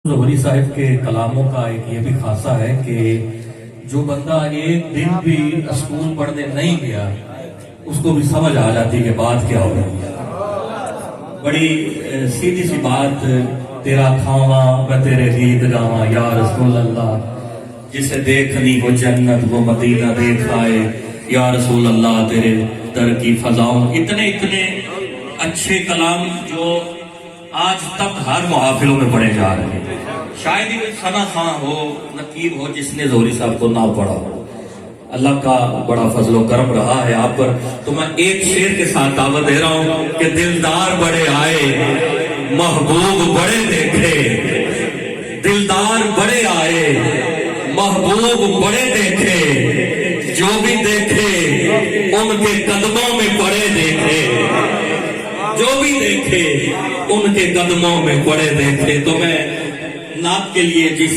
ज़ोहरी साहिब के कलामों का एक ये भी खासा है कि जो बंदा एक दिन भी स्कूल पढ़ने नहीं गया उसको भी समझ आ जाती है कि बात क्या हो रही है। बड़ी सीधी सी बात, तेरा खावा मैं तेरे गीत गावा या रसूल अल्लाह, जिसे देखनी वो जन्नत वो मदीना देख आए या रसूल अल्लाह, तेरे दर की फजाओं। इतने इतने अच्छे कलाम जो आज तक हर मुहाफिलों में पढ़े जा रहे हैं। शायद ही कोई सना खां हो, नकीब हो जिसने ज़ोहरी साहब को ना पढ़ा हो। अल्लाह का बड़ा फजलो करम रहा है आप पर। तो मैं एक शेर के साथ दावत दे रहा हूं कि दिलदार बड़े आए महबूब बड़े देखे, दिलदार बड़े आए महबूब बड़े देखे, जो भी देखे उनके कदमों में पड़े देखे, जो भी देखे उनके कदमों में पड़े देखे। तो मैं नात के लिए जिस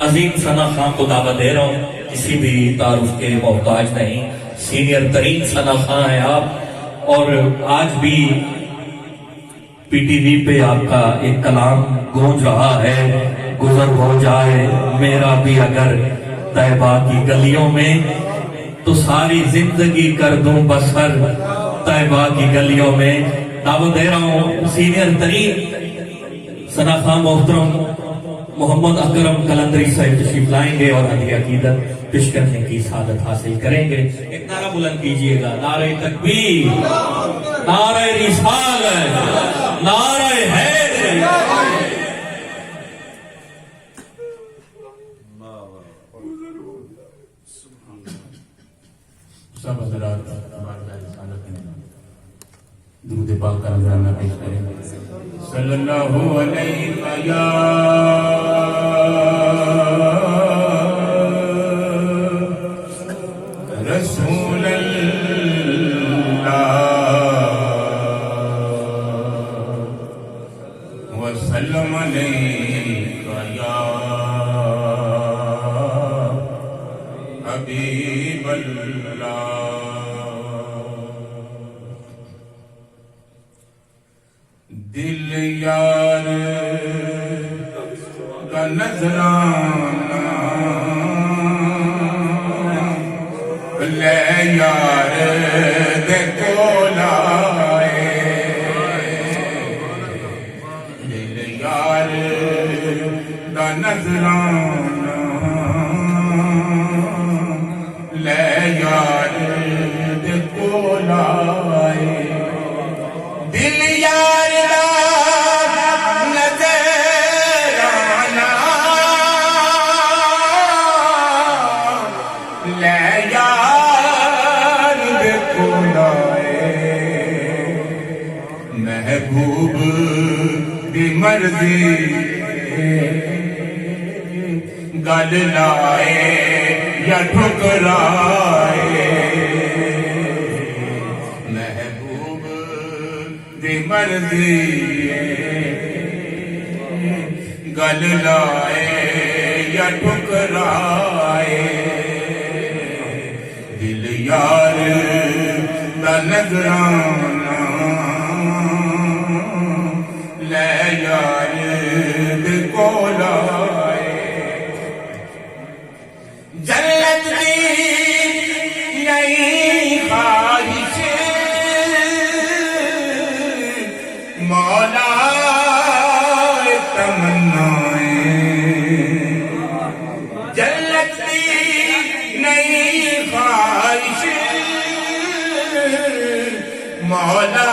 अजीम सना खां को दावत दे रहा हूँ, किसी भी तारुफ के मोहताज नहीं, सीनियर तरीन सना खां है आप। और आज भी पीटीवी पे आपका एक कलाम गूंज रहा है, गुजर हो जाए मेरा भी अगर तैबा की गलियों में, तो सारी जिंदगी कर दूं बसर तैबा की गलियों में। दावत दे रहा हूँ सीनियर तरीन सना खां मोहतरम मोहम्मद अकरम कलंदरी साहिब तशरीफ लाएंगे और हदी अकीदत पेश करने की सादत हासिल करेंगे। एक नारा बुलंद कीजिएगा, नारे तकबीर, नारे रिसालत, नारे हैदर। सब हज़रात दुरूद पाक का नजराना पेश करेंगे। सल्लल्लाहु अलैहि रसूल अल्लाह वसल्लम अलैका या हबीब अल्लाह। दिल यार का नजराना ले यार दे कोलाए, दिल यार का नजराना ले यार दे कोलाए, दिल यार महबूब की मर्जी गल लाए या ठुकराए, महबूब की मर्जी गल लाए या ठुकराए, दिल यार दा नजराना ले यार दे कोलाए, जन्नत दी नई ख्वाहिश मौला तमन्नाएं, जन्नत दी नई ख्वाहिश मौला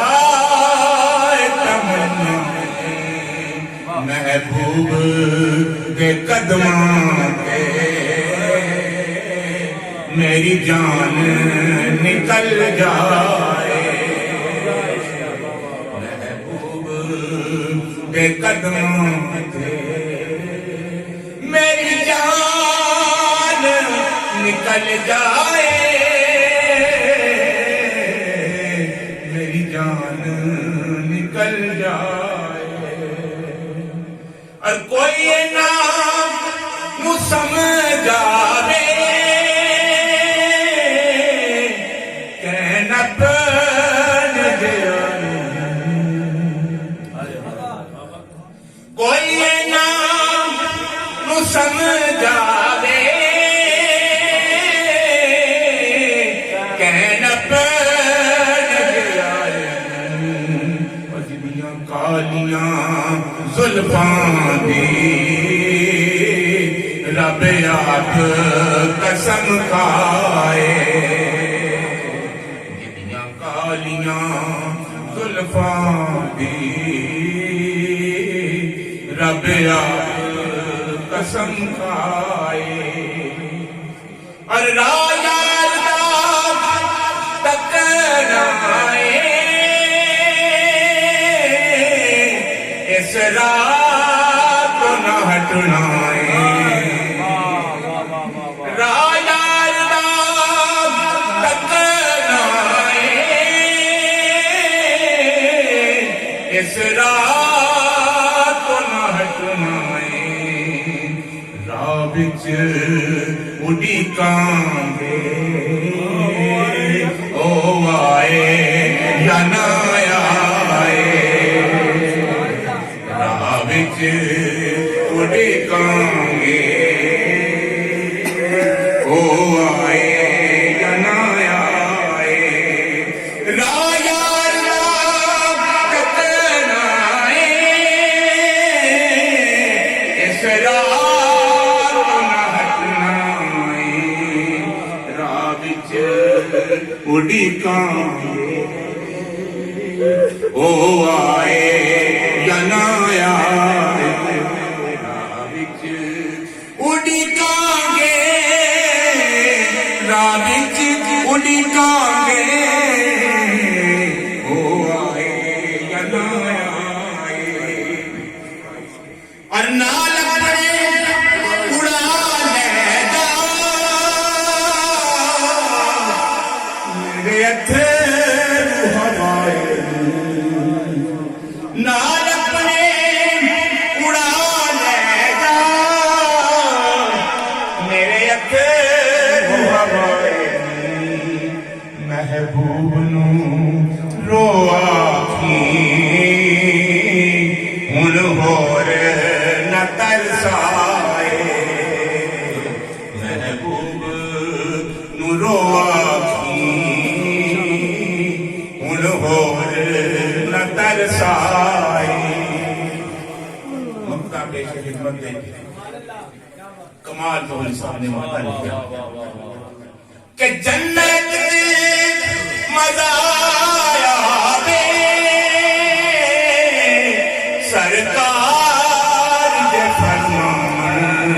महबूब के कदमां पे मेरी जान निकल जाए, महबूब के कदमां पे मेरी जान निकल जाए, मेरी जान निकल जाए। और कोई नाम समझावे कहना पन कोई नाम زلفاں دی رب آپ قسم کھائے جنیاں کالیاں زلفاں دی رب آپ قسم کھائے اور راجہ اس رات کو نہ ہٹنا اس رات کو نہ ہٹنا راہ وچ اڈی کانگے او آئے یا نہ آئے راہ وچ اڈی کانگے او آئے یا نہ آئے اڈی کانگے او آئے یا نہ آئے راہ وچ اڈی کانگے راہ وچ اڈی کانگے او آئے یا نہ آئے اور نال نال اپنے اڑا لے جا میرے اتھر ہوائے محبوب نو رو آکھی ہن ہور نہ ترسائے محبوب نو رو آکھی ہن ہور ترسائے مکہ پیش خدمت دے کمال تو انسان نے ماتا لکھا کہ جنت مزہ آیا بے سرکار دے فرمان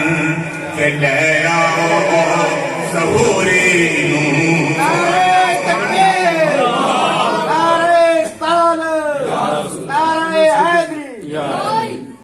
کہ لے آؤ ظہوری نور